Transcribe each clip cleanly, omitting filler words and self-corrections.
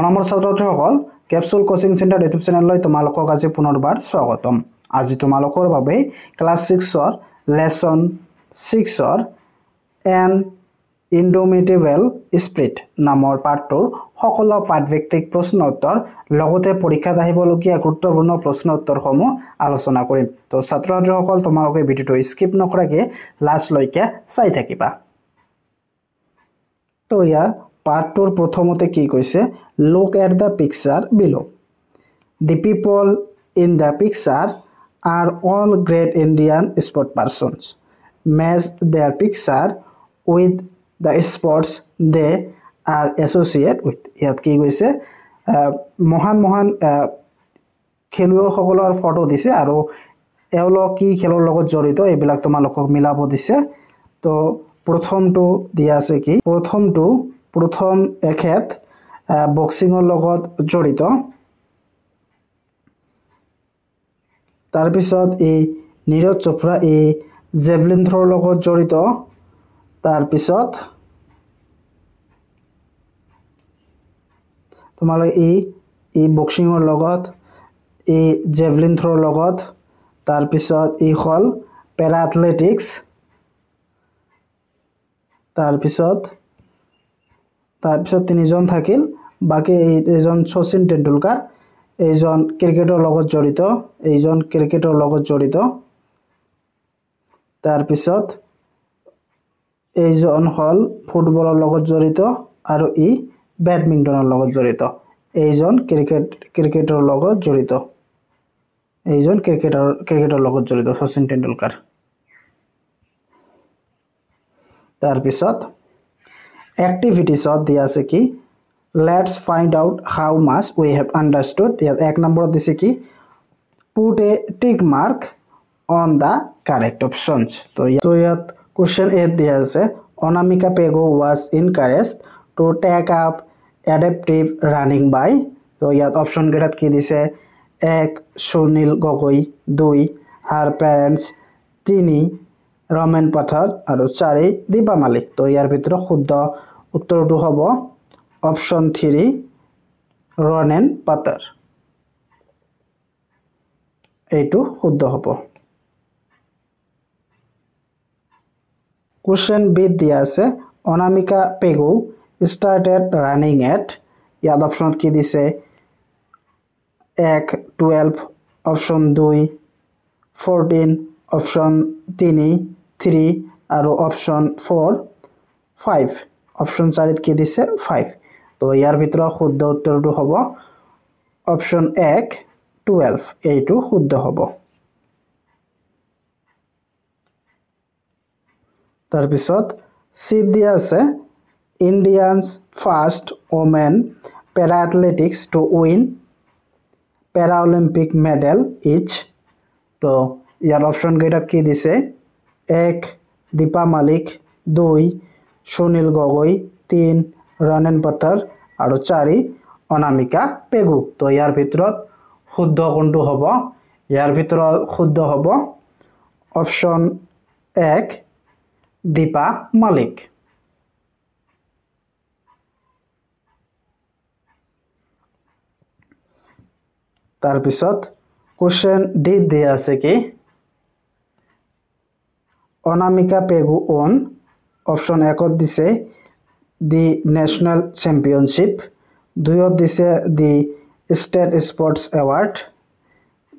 নমস্কাৰ ছাত্ৰ-ছাত্ৰীসকল capsule coaching centre YouTube চেনেললৈ তোমালোকক আজি পুনৰবাৰ স্বাগতম। আজি তোমালোকৰ বাবে class 6ৰ lesson 6ৰ N indomitable spirit নামৰ পাঠটোৰ সকলো পাঠভিত্তিক প্ৰশ্ন উত্তৰ লগতে পৰীক্ষাত আহিবলগীয়া গুৰুত্বপূৰ্ণ প্ৰশ্ন উত্তৰসমূহ আলোচনা কৰিম। তো ছাত্ৰ-ছাত্ৰীসকল তোমালোকে ভিডিঅটো স্কিপ নকৰাকৈ লাষ্টলৈকে চাই থাকিবা। তো ইয়াৰ পাঠটোৰ প্ৰথমতে কি কৈছে, look at the picture below. The people in the picture are all great Indian sport persons. Match their picture with the sports they are associated with. ইয়াত কি কৈছে, মহান মহান খেলুৱৈসকলৰ ফটো দিছে আৰু এওঁলোক কি খেলৰ লগত জড়িত এইবিলাক তোমালোকক মিলাব দিছে। তো প্ৰথমটো দিয়া আছে কি, প্ৰথম এখেত বক্সিঙৰ লগত জড়িত, তাৰপিছত এই নীৰজ চোপ্ৰা এই জেভলিন থ্ৰৰ লগত জড়িত, তাৰপিছত তোমালোকে এই বক্সিঙৰ লগত এই জেভলিন থ্ৰৰ লগত, তাৰপিছত এই হ'ল পেৰা এথলেটিক্স, তাৰপিছত তিনিজন থাকিল, বাকী এইজন শচীন তেণ্ডুলকাৰ এইজন ক্ৰিকেটৰ লগত জড়িত, তাৰপিছত এইজন হ'ল ফুটবলৰ লগত জড়িত আৰু ই বেডমিণ্টনৰ লগত জড়িত, এইজন ক্ৰিকেটৰ লগত জড়িত শচীন তেণ্ডুলকাৰ। তাৰপিছত এক্টিভিটিছত দিয়া আছে কি, let's find out how much we have understood. ইয়াত এক নম্বৰত দিছে কি, put a tick mark on the correct options. তো ইয়াত কুৱেশ্যন এ দিয়া আছে, Anamika Pegu was encouraged to take up adaptive running by. তো ইয়াত অপশ্যন কেইটাত কি দিছে, 1 সুনীল গগৈ, 2 হাৰ পেৰেণ্টছ, 3 ৰমেন পাথৰ আৰু 4 দীপা মালিক। তো ইয়াৰ ভিতৰত শুদ্ধ উত্তৰটো হ'ব অপশ্যন 3 ৰনেন পাথৰ, এইটো শুদ্ধ হ'ব। কুৱেশ্যন বিত দিয়া আছে, Anamika Pegu started running at। ইয়াত অপশ্যনত কি দিছে, 1 12, অপশ্যন 2 14, অপশ্যন 3 আৰু অপশ্যন 4 5, অপশ্যন 4ত কি দিছে 5। তো ইয়াৰ ভিতৰত শুদ্ধ উত্তৰটো হ'ব অপশ্যন 1 12, এইটো শুদ্ধ হ'ব। তাৰপিছত চিট দিয়া আছে, Indians first women para athletics to win para Olympic medal is. তো ইয়াৰ অপশ্যন কেইটাত কি দিছে, 1 দীপা মালিক, 2 সুনীল গগৈ, 3 ৰনেন পাথৰ আৰু 4 অনামিকা পেগু। তো ইয়াৰ ভিতৰত শুদ্ধ কোনটো হ'ব, ইয়াৰ ভিতৰত শুদ্ধ হ'ব অপশ্যন 1 দীপা মালিক। তাৰপিছত কুৱেশ্যন ডি দিয়া আছে কি, অনামিকা পেগু অন। অপশ্যন 1ত দিছে দি নেশ্যনেল চেম্পিয়নশ্বিপ, 2ত দিছে দি ষ্টেট স্পৰ্টছ এৱাৰ্ড,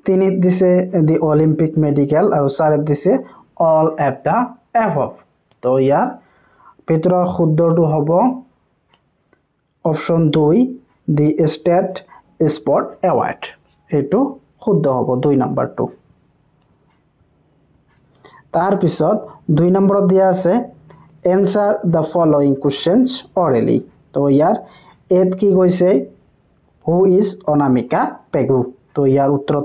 3ত দিছে দি অলিম্পিক মেডিকেল আৰু 4ত দিছে অল এফ দ্য এভভ। তো ইয়াৰ ভিতৰত শুদ্ধটো হ'ব option 2 the state sport award, এইটো শুদ্ধ হ'ব 2 নম্বৰটো। তাৰপিছত 2 নম্বৰত দিয়া আছে এনচাৰ দ্য ফলোয়িং কুৱেশ্যনছ অৰেলি। তো ইয়াৰ এত কি কৈছে, হু ইজ অনামিকা পেগু। তো ইয়াৰ উত্তৰত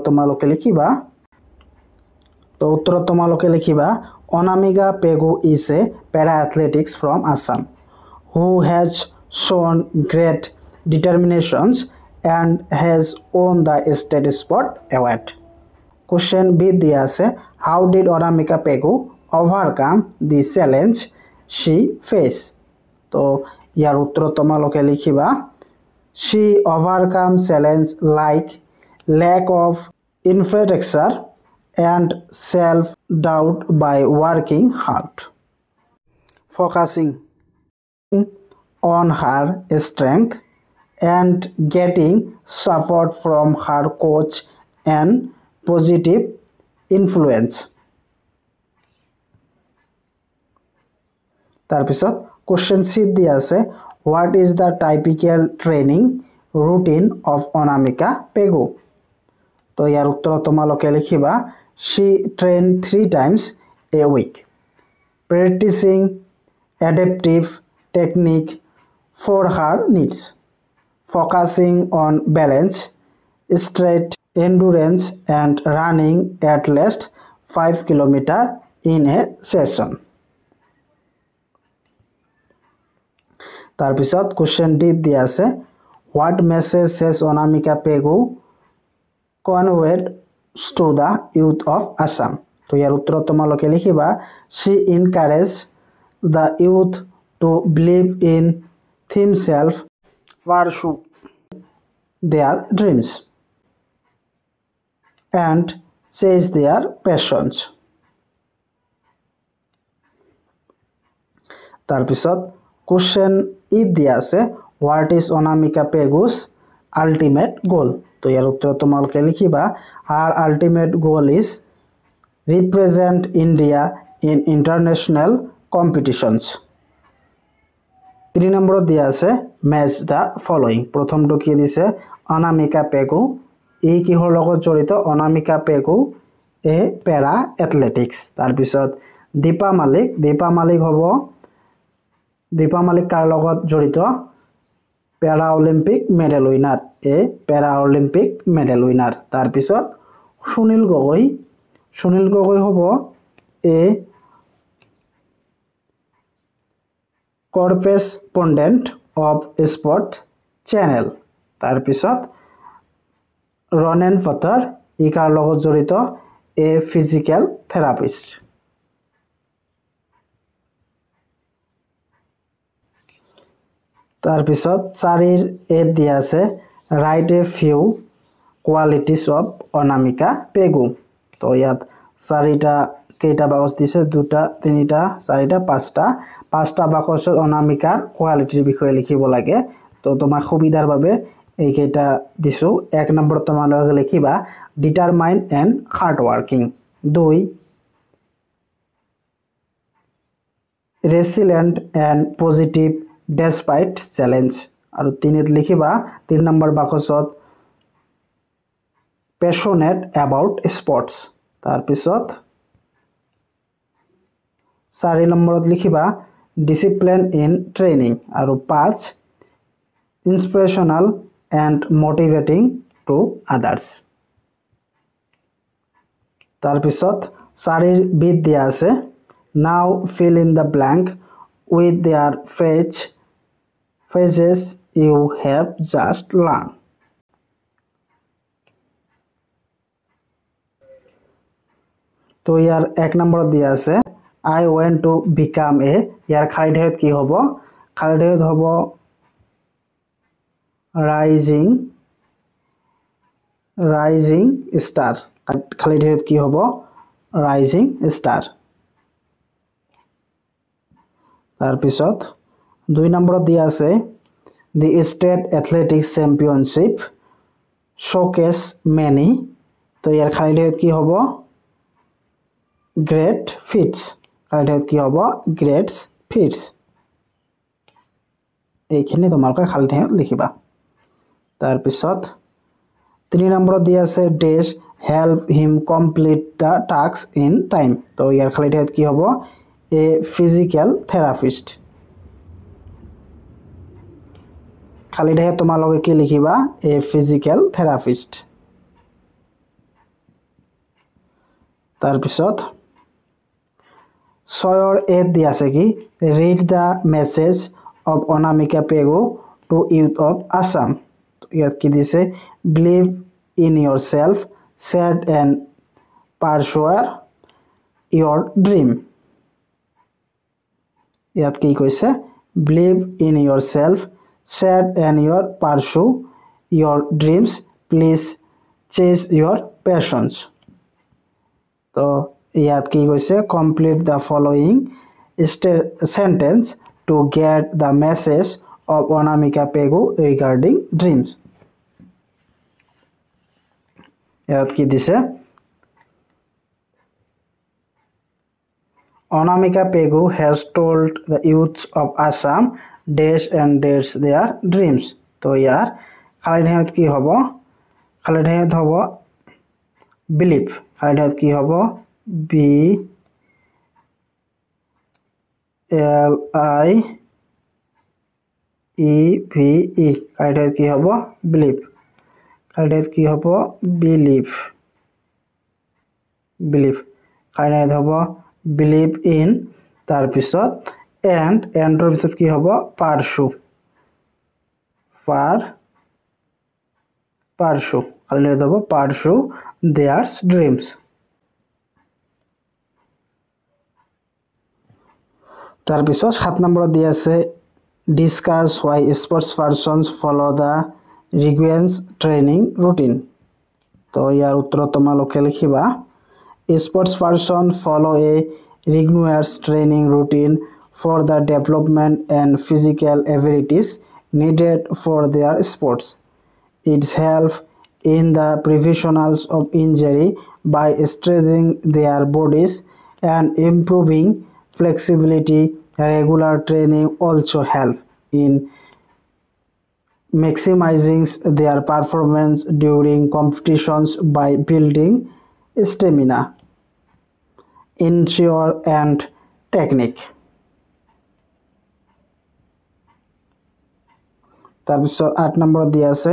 তোমালোকে লিখিবা, Anamika Pegu is a para athletics from Assam who has shown great determinations and has won the state sport award. Question B দিয়া আছে, how did Anamika Pegu overcome the challenge she faced। তো ইয়াৰ উত্তৰত তোমালোকে লিখিবা, She overcome challenge like lack of infrastructure and self-doubt by working hard. Focusing on her strength and getting support from her coach and positive influence. তাৰপিছত question sheet দি আছে what is the typical training routine of Anamika Pegu তো ইয়াৰ উত্তৰ তোমালোকে লিখিবা she trained 3 times a week practicing adaptive technique for her needs focusing on balance straight endurance and running at least 5 km in a session. তাৰপিছত question D দি আছে what message has Anamika Pegu conveyed to the youth of Assam তো ইয়াৰ উত্তৰ তোমালোকে লিখিবা she encouraged the youth to believe in themselves pursue their dreams and chase their passions. তাৰপিছত question E দিয়া আছে what is Anamika Pegu's ultimate goal তো ইয়াৰ উত্তৰ তোমালোকে লিখিবা her ultimate goal is represent India in international competitions. 3 number দিয়া আছে match the following প্ৰথমটো কি দিছে Anamika Pegu এই কিহৰ লগত জড়িত Anamika Pegu এ পেৰা এথলেটিক্স তাৰপিছত দীপা মালিক হ'ব দীপা মালিক কাৰ লগত জড়িত পেৰা অলিম্পিক মেডেল উইনাৰ এ পেৰা অলিম্পিক মেডেল উইনাৰ তাৰপিছত সুনীল গগৈ হ'ব এ correspondent of sport channel তাৰপিছত ৰনেন ফটাৰ ই কাৰ লগত জড়িত এ ফিজিক্যাল থেৰাপিষ্ট তাৰপিছত 4 এ দিয়া আছে write a few qualities of Anamika Pegu তো ইয়াত 4টা কেইটা বাক্স দিছে 2টা 3টা 4টা 5টা বাক্সত অনামিকাৰ কোৱালিটিৰ বিষয়ে লিখিব লাগে তো তোমাক সুবিধাৰ বাবে এই কেইটা দিছো 1 নম্বৰ তোমালোকে লিখিবা determine and hard working 2 resilient and positive despite challenge আৰু 3ত লিখিবা 3 নম্বৰ বাক্সত passionate about sports তাৰপিছত 4 নম্বৰত লিখিবা discipline in training আৰু 5 inspirational and motivating to others তাৰপিছত 4 বিট দিয়া আছে now fill in the blank with their phrases you have just learned তো ইয়াৰ 1 নম্বৰত দিয়া আছে I want to become a ইয়াৰ খালিদেহত কি হ'ব খালিদেহত হ'ব rising star খালিদেহত কি হ'ব rising star তাৰপিছত 2 নম্বৰত দিয়া আছে the state athletics championship showcase many তো ইয়াৰ খালিদেহত কি হ'ব great feats খালিদেহত কি হ'ব great feats এইখিনি তোমালোকে খালিদেহত লিখিবা তাৰপিছত 3 নম্বৰত দিয়া আছে dash help him complete the task in time তো ইয়াৰ খালিদেহত কি হ'ব a physical therapist খালিদেহত তোমালোকে কি লিখিবা a physical therapist তাৰপিছত 6 এ দিয়া আছে কি read the message of Anamika Pegu to youth of Assam ইয়াত কি দিছে believe in yourself set and pursue your dream ইয়াত কি কৈছে believe in yourself sad and your pursue your dreams. Please chase your passions. So ইয়াত কি কৈছে complete the following sentence to get the message of Anamika Pegu regarding dreams. ইয়াত কি দিছে Anamika Pegu has told the youths of Assam dash and dash their dreams. তো ইয়াৰ খালি ঠাইত কি হ'ব খালি ঠাইত হ'ব believe খালি ঠাইত কি হ'ব B L I E V E খালি ঠাইত কি হ'ব believe খালি ঠাইত কি হ'ব believe খালি ঠাইত হ'ব believe in তাৰ পিছত and ৰ পিছত কি হ'ব pursue খালি ঠাইত হ'ব pursue their dreams. তাৰ পিছত 7 নম্বৰত দি আছে discuss why sports persons follow the rigorous training routine. তো ইয়াৰ উত্তৰ তোমালোকে লিখিবা sports person follow a rigorous training routine for the development and physical abilities needed for their sports. It helps in the prevention of injury by strengthening their bodies and improving flexibility. Regular training also helps in maximizing their performance during competitions by building stamina, endurance and technique. তাৰপিছত 8 নম্বৰত দি আছে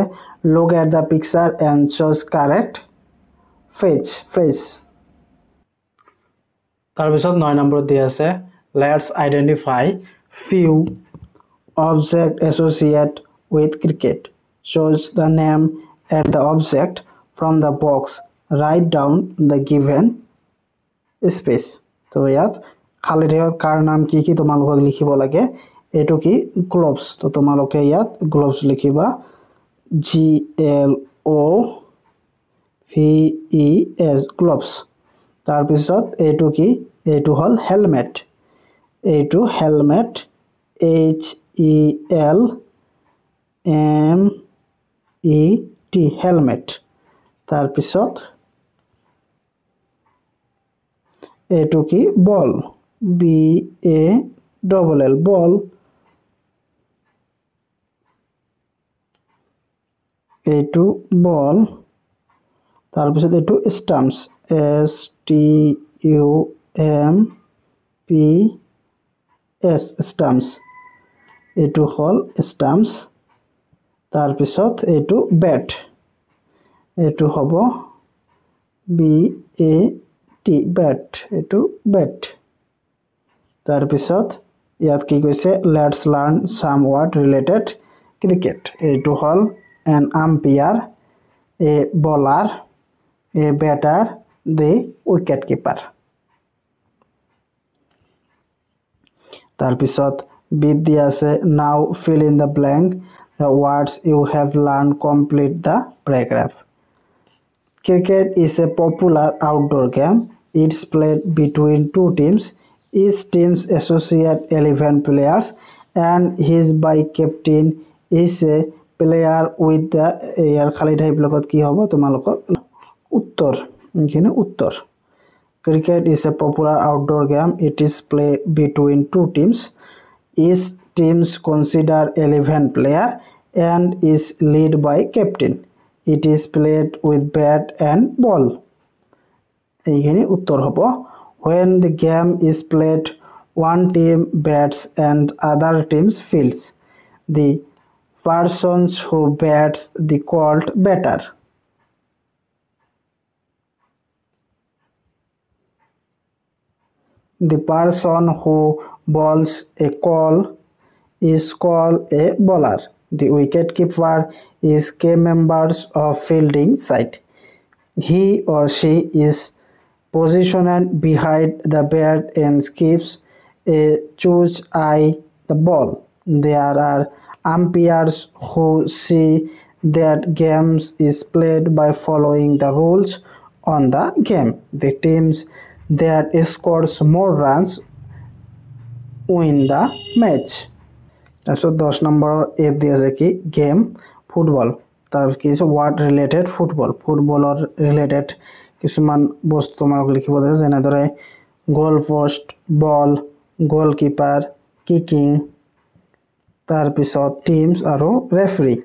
look at the picture and choose correct phrase. তাৰপিছত 9 নম্বৰত দি আছে let's identify few objects associated with cricket. Choose the name and the object from the box. Write down the given space. তো ইয়াত খালি ঠাইত কাৰ নাম কি কি তোমালোকক লিখিব লাগে এটো কি gloves. তো তোমালোকে ইয়াত gloves লিখিবা G L O V E S gloves. তাৰ পিছত এটো কি এটো হল helmet. এটো helmet H E L M E T helmet. তাৰ পিছত এটো কি ball B A double L ball. এটো ball. তাৰ পিছত এটো stumps S T U M P S stumps. এটো হল stumps. তাৰ পিছত এটো bat. এটো হ'ব B A T bat. এটো bat. তাৰ পিছত ইয়াত কি কৈছে let's learn some word related cricket. এটো হল an umpire, a bowler, a batter, the wicket keeper. তাৰ পিছত বিদ্যা আছে now fill in the blank the words you have learned. Complete the paragraph. Cricket is a popular outdoor game. It's played between two teams. Each team associates 11 players and his by captain is a player with the air খালি ঠাই ব্লকত কি হ'ব তোমালোকক উত্তৰ এখানে উত্তৰ Cricket is a popular outdoor game. It is played between two teams. Each team consider 11 players and is led by captain. It is played with bat and ball. এইখানে উত্তর হবে when the game is played one team bats and other teams fields. The persons who bats the called batter. The person who bowls a call is called a bowler. The wicketkeeper is key members of fielding side. He or she is positioned behind the bat and keeps a choose eye the ball. There are umpires who see that games is played by following the rules on the game. The teams that scores more runs win the match. তাৰপিছত 10 number এ দি আছে কি game football তাৰপিছত কি আছে word related ফুটবলৰ related কিছুমান বস্তু আমাক লিখিব আছে যেনেদৰে গোল পোষ্ট বল গোলকিপাৰ কিকিং তাৰপিছত টিমছ আৰু ৰেফাৰী